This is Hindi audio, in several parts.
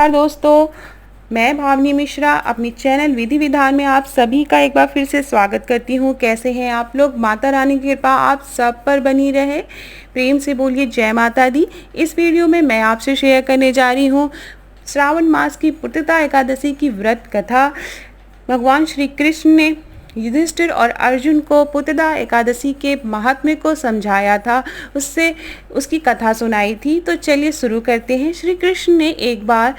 नमस्कार दोस्तों, मैं भावनी मिश्रा अपनी चैनल विधि विधान में आप सभी का एक बार फिर से स्वागत करती हूँ। कैसे हैं आप लोग? माता रानी की कृपा आप सब पर बनी रहे। प्रेम से बोलिए जय माता दी। इस वीडियो में मैं आपसे शेयर करने जा रही हूँ श्रावण मास की पुत्रदा एकादशी की व्रत कथा। भगवान श्री कृष्ण ने युधिष्ठिर और अर्जुन को पुत्रदा एकादशी के महात्म्य को समझाया था, उससे उसकी कथा सुनाई थी। तो चलिए शुरू करते हैं। श्री कृष्ण ने एक बार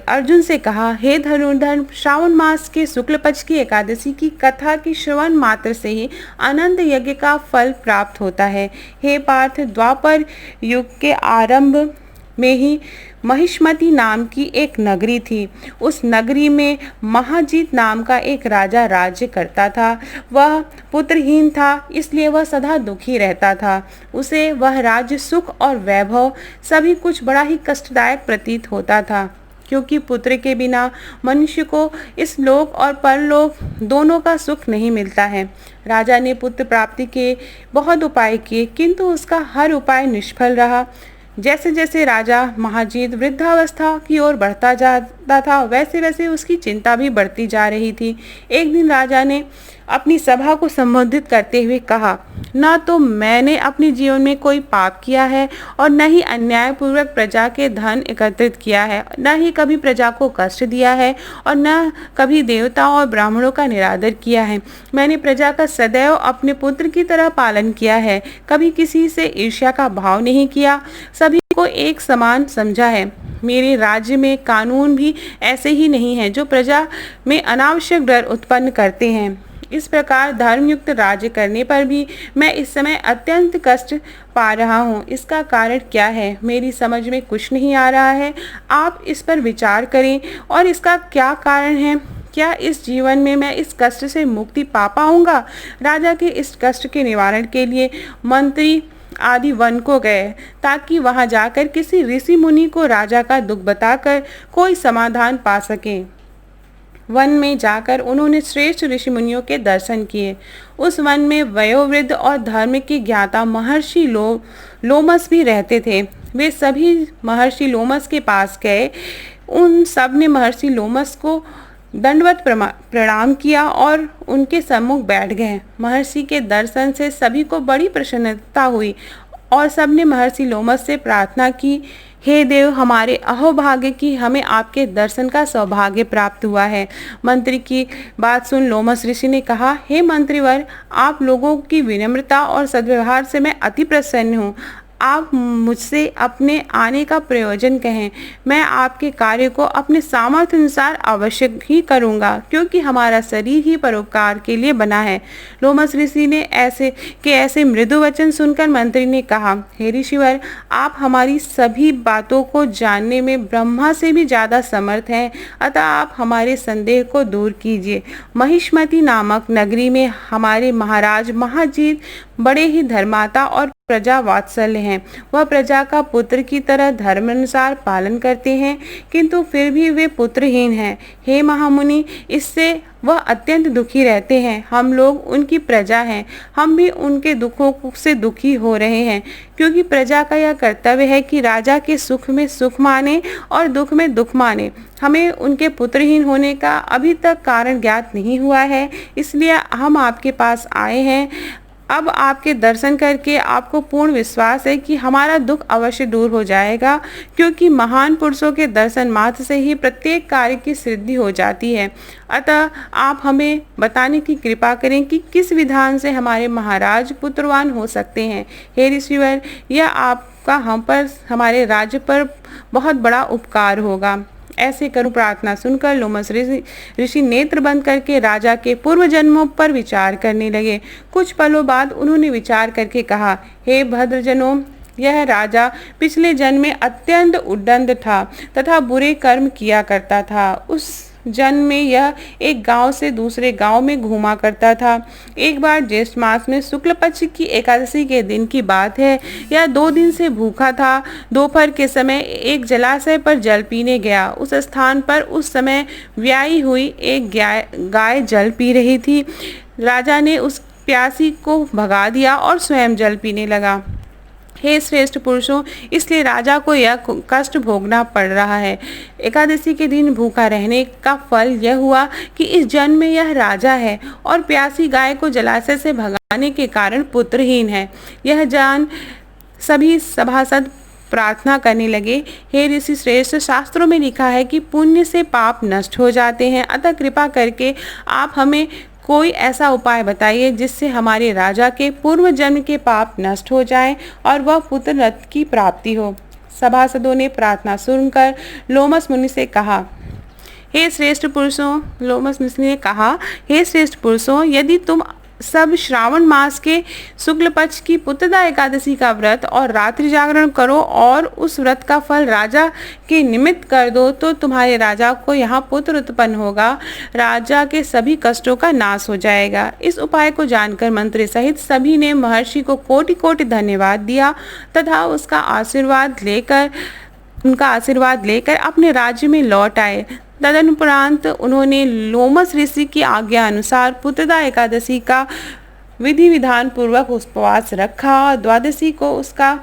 अर्जुन से कहा, हे धनुर्धर, श्रावण मास के शुक्ल पक्ष की एकादशी की कथा की श्रवण मात्र से ही अनंत यज्ञ का फल प्राप्त होता है। हे पार्थ, द्वापर युग के आरंभ में ही महिष्मति नाम की एक नगरी थी। उस नगरी में महाजीत नाम का एक राजा राज्य करता था। वह पुत्रहीन था, इसलिए वह सदा दुखी रहता था। उसे वह राज्य, सुख और वैभव सभी कुछ बड़ा ही कष्टदायक प्रतीत होता था, क्योंकि पुत्र के बिना मनुष्य को इस लोक और परलोक दोनों का सुख नहीं मिलता है। राजा ने पुत्र प्राप्ति के बहुत उपाय किए, किंतु उसका हर उपाय निष्फल रहा। जैसे जैसे राजा महाजीत वृद्धावस्था की ओर बढ़ता जाता था, वैसे वैसे उसकी चिंता भी बढ़ती जा रही थी। एक दिन राजा ने अपनी सभा को संबोधित करते हुए कहा, ना तो मैंने अपने जीवन में कोई पाप किया है और न ही अन्यायपूर्वक प्रजा के धन एकत्रित किया है, न ही कभी प्रजा को कष्ट दिया है और न कभी देवताओं और ब्राह्मणों का निरादर किया है। मैंने प्रजा का सदैव अपने पुत्र की तरह पालन किया है, कभी किसी से ईर्ष्या का भाव नहीं किया, सभी को एक समान समझा है। मेरे राज्य में कानून भी ऐसे ही नहीं है जो प्रजा में अनावश्यक डर उत्पन्न करते हैं। इस प्रकार धर्मयुक्त राज्य करने पर भी मैं इस समय अत्यंत कष्ट पा रहा हूँ। इसका कारण क्या है, मेरी समझ में कुछ नहीं आ रहा है। आप इस पर विचार करें और इसका क्या कारण है। क्या इस जीवन में मैं इस कष्ट से मुक्ति पा पाऊंगा? राजा के इस कष्ट के निवारण के लिए मंत्री आदि वन को गए, ताकि वहां जाकर किसी ऋषि मुनि को राजा का दुख बताकर कोई समाधान पा सकें। वन में जाकर उन्होंने श्रेष्ठ ऋषि मुनियों के दर्शन किए। उस वन में वयोवृद्ध और धर्म के ज्ञाता महर्षि लोमस भी रहते थे। वे सभी महर्षि लोमस के पास गए। उन सब ने महर्षि लोमस को दंडवत प्रणाम किया और उनके सम्मुख बैठ गए। महर्षि के दर्शन से सभी को बड़ी प्रसन्नता हुई और सबने महर्षि लोमस से प्रार्थना की, हे देव, हमारे अहोभाग्य की हमें आपके दर्शन का सौभाग्य प्राप्त हुआ है। मंत्री की बात सुन लोमस ऋषि ने कहा, हे मंत्रीवर, आप लोगों की विनम्रता और सद्व्यवहार से मैं अति प्रसन्न हूँ। आप मुझसे अपने आने का प्रयोजन कहें, मैं आपके कार्य को अपने सामर्थ्य अनुसार अवश्य ही करूँगा, क्योंकि हमारा शरीर ही परोपकार के लिए बना है। लोमस ऋषि ने ऐसे मृदु वचन सुनकर मंत्री ने कहा, हे ऋषिवर, आप हमारी सभी बातों को जानने में ब्रह्मा से भी ज़्यादा समर्थ हैं, अतः आप हमारे संदेह को दूर कीजिए। महिष्मति नामक नगरी में हमारे महाराज महाजीत बड़े ही धर्माता और प्रजा वात्सल्य हैं। वह प्रजा का पुत्र की तरह धर्मानुसार पालन करते हैं, किंतु फिर भी वे पुत्रहीन हैं। हे महामुनि, इससे वह अत्यंत दुखी रहते हैं। हम लोग उनकी प्रजा हैं, हम भी उनके दुखों से दुखी हो रहे हैं, क्योंकि प्रजा का यह कर्तव्य है कि राजा के सुख में सुख माने और दुख में दुख माने। हमें उनके पुत्रहीन होने का अभी तक कारण ज्ञात नहीं हुआ है, इसलिए हम आपके पास आए हैं। अब आपके दर्शन करके आपको पूर्ण विश्वास है कि हमारा दुख अवश्य दूर हो जाएगा, क्योंकि महान पुरुषों के दर्शन मात्र से ही प्रत्येक कार्य की सिद्धि हो जाती है। अतः आप हमें बताने की कृपा करें कि किस विधान से हमारे महाराज पुत्रवान हो सकते हैं। हे ऋषिवर, यह आपका हम पर, हमारे राज्य पर बहुत बड़ा उपकार होगा। ऐसे करुण प्रार्थना सुनकर लोमस ऋषि नेत्र बंद करके राजा के पूर्व जन्मों पर विचार करने लगे। कुछ पलों बाद उन्होंने विचार करके कहा, हे भद्रजनों, यह राजा पिछले जन्म में अत्यंत उद्दंड था तथा बुरे कर्म किया करता था। उस जन्म में यह एक गांव से दूसरे गांव में घूमा करता था। एक बार ज्येष्ठ मास में शुक्ल पक्ष की एकादशी के दिन की बात है। यह 2 दिन से भूखा था। दोपहर के समय एक जलाशय पर जल पीने गया। उस स्थान पर उस समय ब्याई हुई एक गाय जल पी रही थी। राजा ने उस प्यासी को भगा दिया और स्वयं जल पीने लगा। हे श्रेष्ठ पुरुषों, इसलिए राजा को यह कष्ट भोगना पड़ रहा है। एकादशी के दिन भूखा रहने का फल यह हुआ कि इस जन्म में यह राजा है और प्यासी गाय को जलाशय से भगाने के कारण पुत्रहीन है। यह जान सभी सभासद प्रार्थना करने लगे, हे ऋषि श्रेष्ठ, शास्त्रों में लिखा है कि पुण्य से पाप नष्ट हो जाते हैं, अतः कृपा करके आप हमें कोई ऐसा उपाय बताइए जिससे हमारे राजा के पूर्व जन्म के पाप नष्ट हो जाएं और वह पुत्र रत्न की प्राप्ति हो। सभासदों ने प्रार्थना सुनकर लोमस मुनि से कहा, हे श्रेष्ठ पुरुषों, लोमस मुनि ने कहा, हे श्रेष्ठ पुरुषों, यदि तुम सब श्रावण मास के शुक्ल पक्ष की पुत्रदा एकादशी का व्रत और रात्रि जागरण करो और उस व्रत का फल राजा के निमित्त कर दो तो तुम्हारे राजा को यहाँ पुत्र उत्पन्न होगा, राजा के सभी कष्टों का नाश हो जाएगा। इस उपाय को जानकर मंत्री सहित सभी ने महर्षि को कोटि कोटि धन्यवाद दिया तथा उनका आशीर्वाद लेकर अपने राज्य में लौट आए। तदनुपरांत उन्होंने लोमस ऋषि की आज्ञा अनुसार पुत्रदा एकादशी का विधि विधान पूर्वक उपवास रखा और द्वादशी को उसका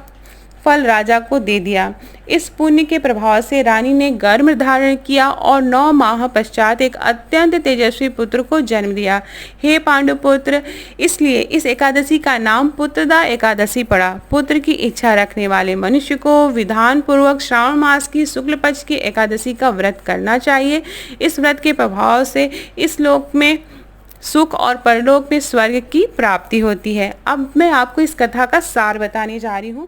फल राजा को दे दिया। इस पुण्य के प्रभाव से रानी ने गर्भ धारण किया और 9 माह पश्चात एक अत्यंत तेजस्वी पुत्र को जन्म दिया। हे पांडुपुत्र, इसलिए इस एकादशी का नाम पुत्रदा एकादशी पड़ा। पुत्र की इच्छा रखने वाले मनुष्य को विधान पूर्वक श्रावण मास की शुक्ल पक्ष की एकादशी का व्रत करना चाहिए। इस व्रत के प्रभाव से इस लोक में सुख और परलोक में स्वर्ग की प्राप्ति होती है। अब मैं आपको इस कथा का सार बताने जा रही हूँ।